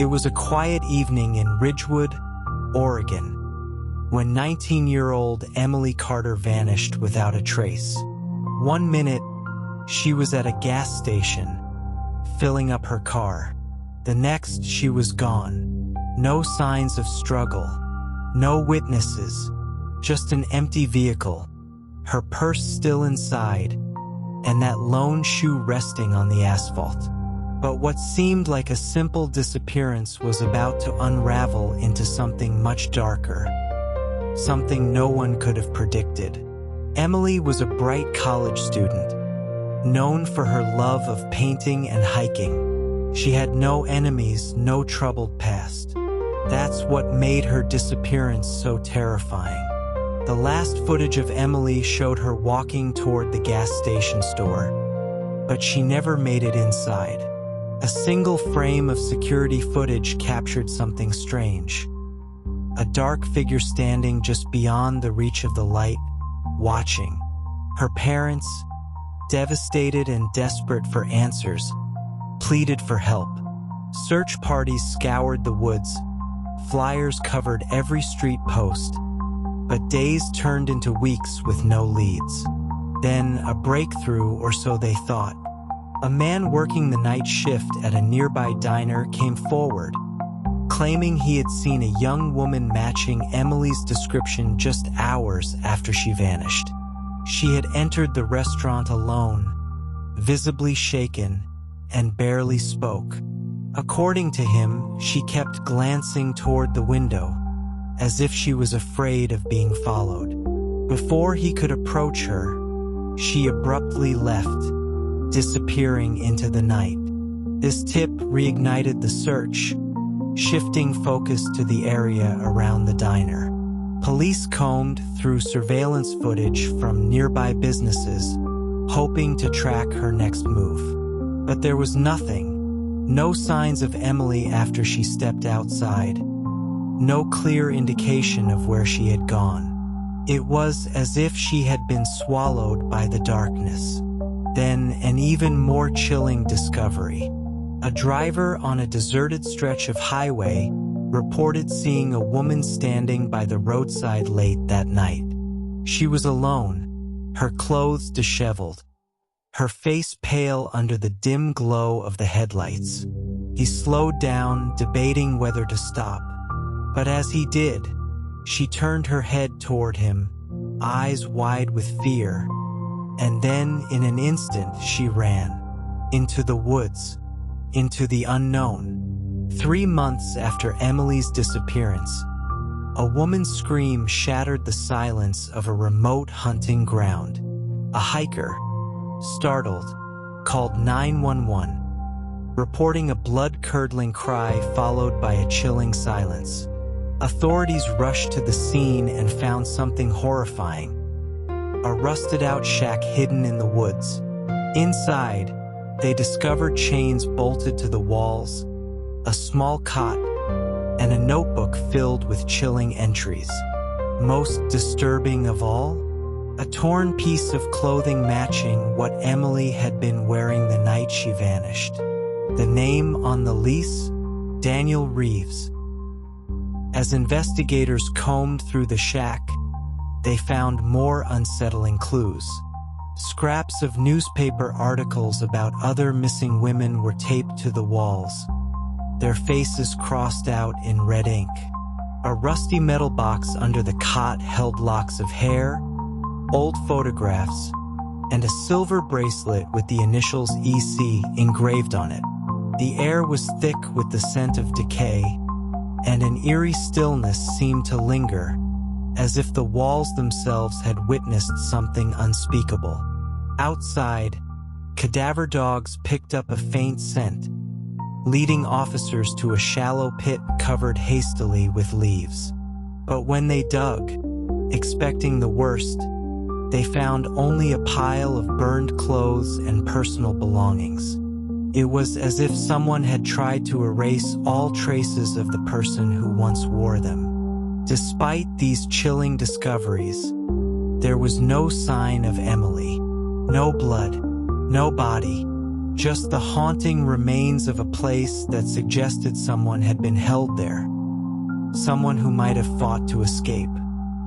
It was a quiet evening in Ridgewood, Oregon, when 19-year-old Emily Carter vanished without a trace. One minute, she was at a gas station, filling up her car. The next, she was gone. No signs of struggle, no witnesses, just an empty vehicle, her purse still inside, and that lone shoe resting on the asphalt. But what seemed like a simple disappearance was about to unravel into something much darker, something no one could have predicted. Emily was a bright college student, known for her love of painting and hiking. She had no enemies, no troubled past. That's what made her disappearance so terrifying. The last footage of Emily showed her walking toward the gas station store, but she never made it inside. A single frame of security footage captured something strange. A dark figure standing just beyond the reach of the light, watching. Her parents, devastated and desperate for answers, pleaded for help. Search parties scoured the woods. Flyers covered every street post. But days turned into weeks with no leads. Then a breakthrough, or so they thought. A man working the night shift at a nearby diner came forward, claiming he had seen a young woman matching Emily's description just hours after she vanished. She had entered the restaurant alone, visibly shaken, and barely spoke. According to him, she kept glancing toward the window, as if she was afraid of being followed. Before he could approach her, she abruptly left, disappearing into the night. This tip reignited the search, shifting focus to the area around the diner. Police combed through surveillance footage from nearby businesses, hoping to track her next move. But there was nothing, no signs of Emily after she stepped outside, no clear indication of where she had gone. It was as if she had been swallowed by the darkness. Then an even more chilling discovery. A driver on a deserted stretch of highway reported seeing a woman standing by the roadside late that night. She was alone, her clothes disheveled, her face pale under the dim glow of the headlights. He slowed down, debating whether to stop. But as he did, she turned her head toward him, eyes wide with fear. And then, in an instant, she ran. Into the woods. Into the unknown. 3 months after Emily's disappearance, a woman's scream shattered the silence of a remote hunting ground. A hiker, startled, called 911, reporting a blood-curdling cry followed by a chilling silence. Authorities rushed to the scene and found something horrifying. A rusted-out shack hidden in the woods. Inside, they discovered chains bolted to the walls, a small cot, and a notebook filled with chilling entries. Most disturbing of all, a torn piece of clothing matching what Emily had been wearing the night she vanished. The name on the lease? Daniel Reeves. As investigators combed through the shack, they found more unsettling clues. Scraps of newspaper articles about other missing women were taped to the walls, their faces crossed out in red ink. A rusty metal box under the cot held locks of hair, old photographs, and a silver bracelet with the initials EC engraved on it. The air was thick with the scent of decay, and an eerie stillness seemed to linger, as if the walls themselves had witnessed something unspeakable. Outside, cadaver dogs picked up a faint scent, leading officers to a shallow pit covered hastily with leaves. But when they dug, expecting the worst, they found only a pile of burned clothes and personal belongings. It was as if someone had tried to erase all traces of the person who once wore them. Despite these chilling discoveries, there was no sign of Emily. No blood, no body, just the haunting remains of a place that suggested someone had been held there, someone who might have fought to escape.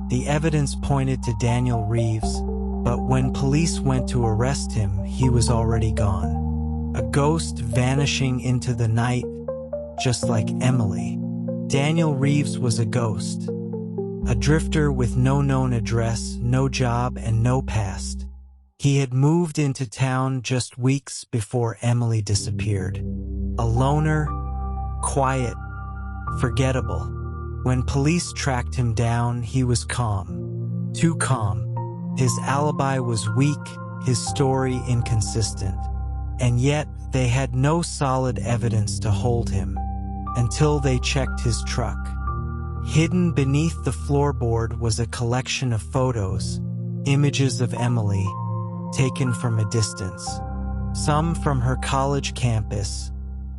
The evidence pointed to Daniel Reeves, but when police went to arrest him, he was already gone. A ghost vanishing into the night, just like Emily. Daniel Reeves was a ghost, a drifter with no known address, no job, and no past. He had moved into town just weeks before Emily disappeared. A loner, quiet, forgettable. When police tracked him down, he was calm. Too calm. His alibi was weak, his story inconsistent. And yet, they had no solid evidence to hold him until they checked his truck. Hidden beneath the floorboard was a collection of photos, images of Emily, taken from a distance. Some from her college campus,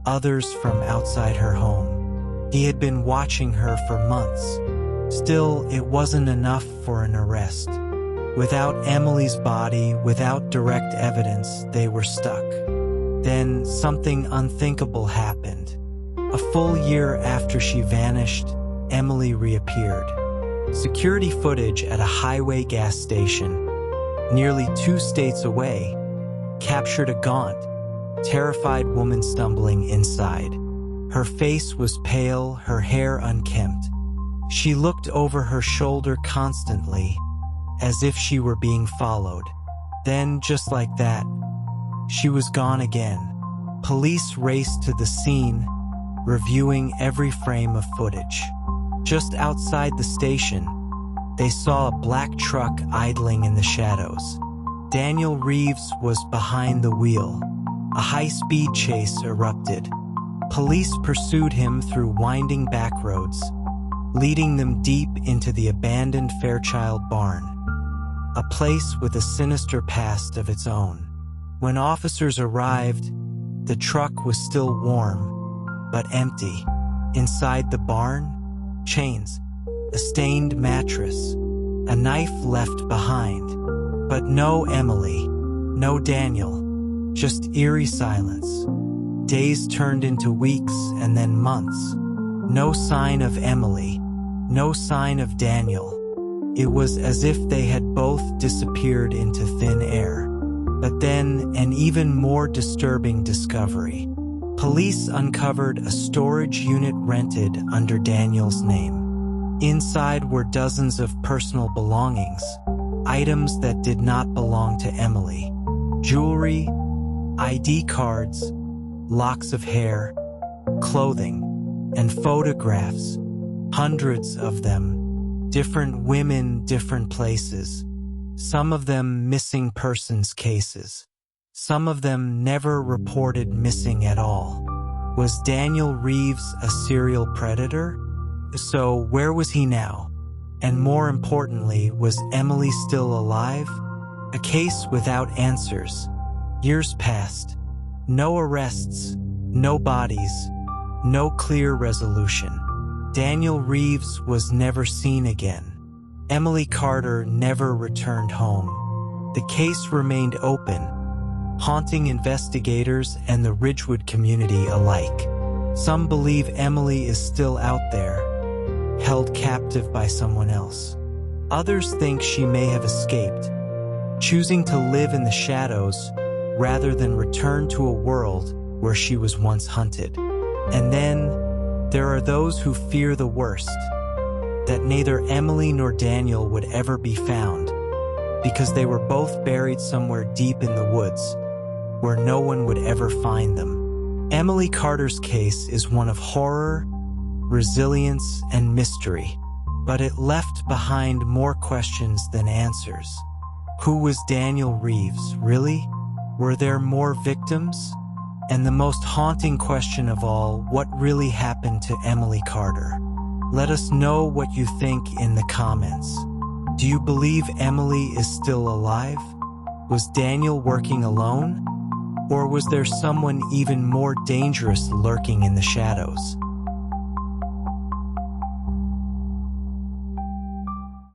others from outside her home. He had been watching her for months. Still, it wasn't enough for an arrest. Without Emily's body, without direct evidence, they were stuck. Then something unthinkable happened. A full year after she vanished, Emily reappeared. Security footage at a highway gas station, nearly 2 states away, captured a gaunt, terrified woman stumbling inside. Her face was pale, her hair unkempt. She looked over her shoulder constantly, as if she were being followed. Then, just like that, she was gone again. Police raced to the scene, reviewing every frame of footage. Just outside the station, they saw a black truck idling in the shadows. Daniel Reeves was behind the wheel. A high-speed chase erupted. Police pursued him through winding back roads, leading them deep into the abandoned Fairchild barn, a place with a sinister past of its own. When officers arrived, the truck was still warm, but empty. Inside the barn, chains, a stained mattress, a knife left behind. But no Emily, no Daniel, just eerie silence. Days turned into weeks and then months. No sign of Emily, no sign of Daniel. It was as if they had both disappeared into thin air. But then, an even more disturbing discovery. Police uncovered a storage unit rented under Daniel's name. Inside were dozens of personal belongings, items that did not belong to Emily. Jewelry, ID cards, locks of hair, clothing, and photographs. Hundreds of them. Different women, different places. Some of them missing persons cases. Some of them never reported missing at all. Was Daniel Reeves a serial predator? So where was he now? And more importantly, was Emily still alive? A case without answers. Years passed. No arrests, no bodies, no clear resolution. Daniel Reeves was never seen again. Emily Carter never returned home. The case remained open, haunting investigators and the Ridgewood community alike. Some believe Emily is still out there, held captive by someone else. Others think she may have escaped, choosing to live in the shadows rather than return to a world where she was once hunted. And then, there are those who fear the worst, that neither Emily nor Daniel would ever be found, because they were both buried somewhere deep in the woods, where no one would ever find them. Emily Carter's case is one of horror, resilience, and mystery, but it left behind more questions than answers. Who was Daniel Reeves, really? Were there more victims? And the most haunting question of all, what really happened to Emily Carter? Let us know what you think in the comments. Do you believe Emily is still alive? Was Daniel working alone? Or was there someone even more dangerous lurking in the shadows?